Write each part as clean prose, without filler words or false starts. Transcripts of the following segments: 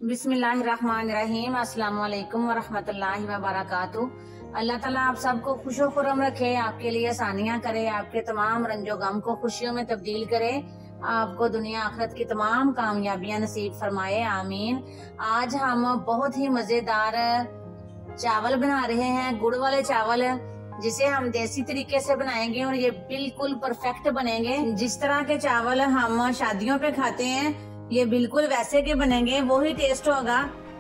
बिस्मिल्लाहिर्रहमानिर्रहीम। अस्सलाम वालेकुम वरहमतुल्लाहि वबरकातुहू। अल्लाह ताला आप सबको खुशो खुरम रखे, आपके लिए आसानियां करे, आपके तमाम रंजो गम को खुशियों में तब्दील करे, आपको दुनिया आखिरत की तमाम कामयाबियां नसीब फरमाए, आमीन। आज हम बहुत ही मजेदार चावल बना रहे हैं, गुड़ वाले चावल, जिसे हम देसी तरीके से बनाएंगे और ये बिल्कुल परफेक्ट बनेंगे। जिस तरह के चावल हम शादियों पे खाते हैं, ये बिल्कुल वैसे के बनेंगे, वो ही टेस्ट होगा।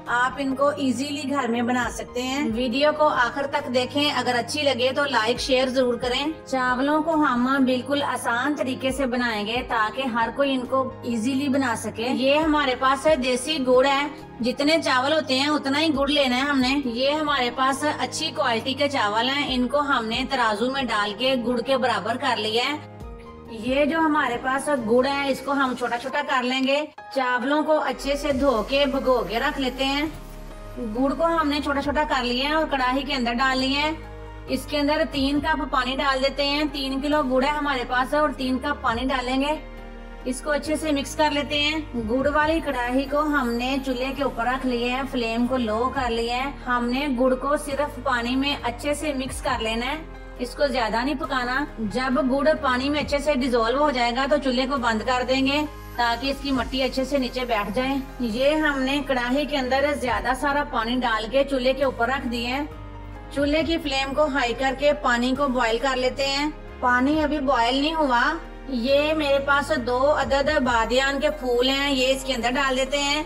आप इनको इजीली घर में बना सकते हैं। वीडियो को आखिर तक देखें, अगर अच्छी लगे तो लाइक शेयर जरूर करें। चावलों को हम बिल्कुल आसान तरीके से बनाएंगे ताकि हर कोई इनको इजीली बना सके। ये हमारे पास है देसी गुड़ है, जितने चावल होते हैं उतना ही गुड़ लेना है हमने। ये हमारे पास अच्छी क्वालिटी के चावल हैं, इनको हमने तराजू में डाल के गुड़ के बराबर कर लिया है। ये जो हमारे पास गुड़ है, इसको हम छोटा छोटा कर लेंगे। चावलों को अच्छे से धो के भिगो के रख लेते हैं। गुड़ को हमने छोटा छोटा कर लिया है और कढ़ाई के अंदर डाल लिया है। इसके अंदर 3 कप पानी डाल देते हैं। 3 किलो गुड़ है हमारे पास और 3 कप पानी डालेंगे। इसको अच्छे से मिक्स कर लेते हैं। गुड़ वाली कढ़ाई को हमने चूल्हे के ऊपर रख लिया है, फ्लेम को लो कर लिया है। हमने गुड़ को सिर्फ पानी में अच्छे से मिक्स कर लेना है, इसको ज्यादा नहीं पकाना। जब गुड़ पानी में अच्छे से डिजोल्व हो जाएगा तो चूल्हे को बंद कर देंगे ताकि इसकी मिट्टी अच्छे से नीचे बैठ जाए। ये हमने कढ़ाई के अंदर ज्यादा सारा पानी डाल के चूल्हे के ऊपर रख दिए हैं। चूल्हे की फ्लेम को हाई करके पानी को बॉईल कर लेते हैं। पानी अभी बॉईल नहीं हुआ। ये मेरे पास 2 अदद बादियान के फूल हैं, ये इसके अंदर डाल देते हैं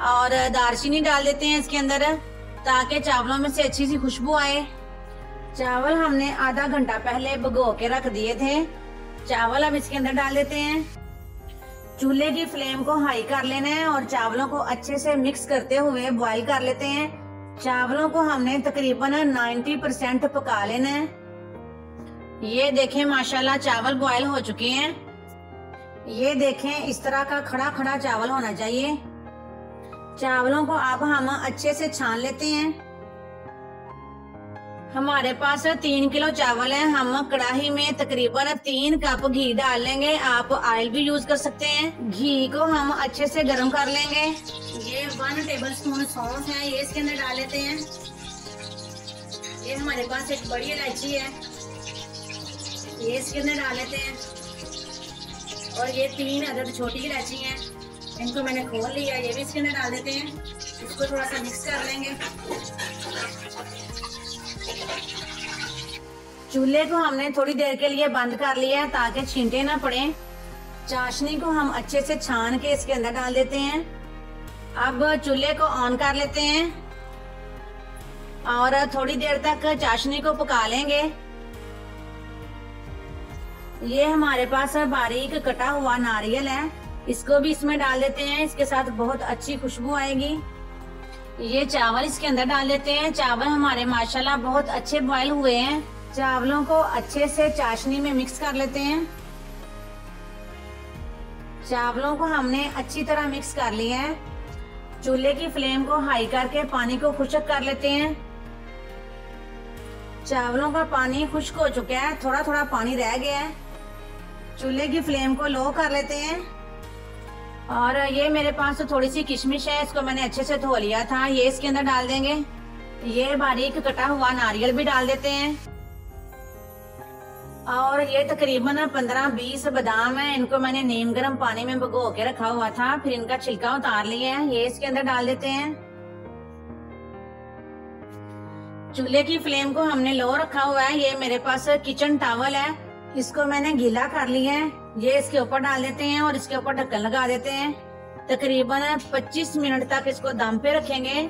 और दालचीनी डाल देते हैं इसके अंदर, ताकि चावलों में से अच्छी सी खुशबू आए। चावल हमने आधा घंटा पहले भिगो के रख दिए थे। चावल अब इसके अंदर डाल देते हैं। चूल्हे की फ्लेम को हाई कर लेना है और चावलों को अच्छे से मिक्स करते हुए बॉईल कर लेते हैं। चावलों को हमने तकरीबन 90% पका लेना है। ये देखें माशाल्लाह चावल बॉईल हो चुके हैं। ये देखें इस तरह का खड़ा खड़ा चावल होना चाहिए। चावलों को अब हम अच्छे से छान लेते हैं। हमारे पास 3 किलो चावल है। हम कढ़ाई में तकरीबन 3 कप घी डाल लेंगे। आप ऑयल भी यूज कर सकते हैं। घी को हम अच्छे से गर्म कर लेंगे। ये 1 टेबलस्पून सौंफ है, ये इसके अंदर डाल लेते हैं। ये हमारे पास एक बड़ी इलायची है, ये इसके अंदर डाल लेते हैं। और ये 3 अदद छोटी इलायची है, इनको मैंने खोल लिया, ये भी इसके अंदर डाल देते हैं। इसको थोड़ा सा मिक्स कर लेंगे। चूल्हे को हमने थोड़ी देर के लिए बंद कर लिया है ताकि छींटे ना पड़े। चाशनी को हम अच्छे से छान के इसके अंदर डाल देते हैं। अब चूल्हे को ऑन कर लेते हैं और थोड़ी देर तक चाशनी को पका लेंगे। ये हमारे पास बारीक कटा हुआ नारियल है, इसको भी इसमें डाल देते हैं। इसके साथ बहुत अच्छी खुशबू आएगी। ये चावल इसके अंदर डाल देते हैं। चावल हमारे माशाल्लाह बहुत अच्छे बॉईल हुए हैं। चावलों को अच्छे से चाशनी में मिक्स कर लेते हैं। चावलों को हमने अच्छी तरह मिक्स कर लिया है। चूल्हे की फ्लेम को हाई करके पानी को खुश्क कर लेते हैं। चावलों का पानी खुश्क हो चुका है, थोड़ा थोड़ा पानी रह गया है। चूल्हे की फ्लेम को लो कर लेते हैं। और ये मेरे पास थोड़ी सी किशमिश है, इसको मैंने अच्छे से धो लिया था, ये इसके अंदर डाल देंगे। ये बारीक कटा हुआ नारियल भी डाल देते हैं। और ये तकरीबन 15-20 बादाम है, इनको मैंने नीम गर्म पानी में भिगो के रखा हुआ था, फिर इनका छिलका उतार लिया है, ये इसके अंदर डाल देते हैं। चूल्हे की फ्लेम को हमने लो रखा हुआ है। ये मेरे पास किचन टॉवल है, इसको मैंने गीला कर लिया है, ये इसके ऊपर डाल देते हैं और इसके ऊपर ढक्कन लगा देते हैं। तकरीबन 25 मिनट तक इसको दम पे रखेंगे।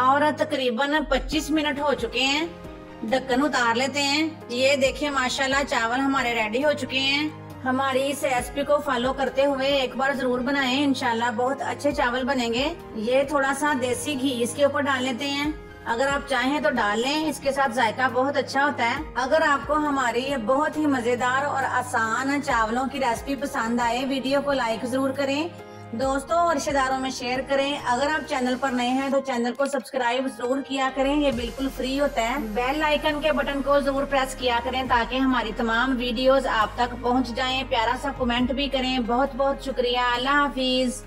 और तकरीबन 25 मिनट हो चुके हैं, ढक्कन उतार लेते हैं। ये देखिए माशाल्लाह चावल हमारे रेडी हो चुके हैं। हमारी इस रेसिपी को फॉलो करते हुए एक बार जरूर बनाएं, इंशाल्लाह बहुत अच्छे चावल बनेंगे। ये थोड़ा सा देसी घी इसके ऊपर डाल लेते हैं, अगर आप चाहें तो डाल लें, इसके साथ जायका बहुत अच्छा होता है। अगर आपको हमारी ये बहुत ही मजेदार और आसान चावलों की रेसिपी पसंद आए, वीडियो को लाइक जरूर करें, दोस्तों और रिश्तेदारों में शेयर करें। अगर आप चैनल पर नए हैं तो चैनल को सब्सक्राइब जरूर किया करें, ये बिल्कुल फ्री होता है। बेल आइकन के बटन को जरूर प्रेस किया करें ताकि हमारी तमाम वीडियोस आप तक पहुंच जाएं। प्यारा सा कमेंट भी करें। बहुत बहुत शुक्रिया। अल्लाह हाफिज।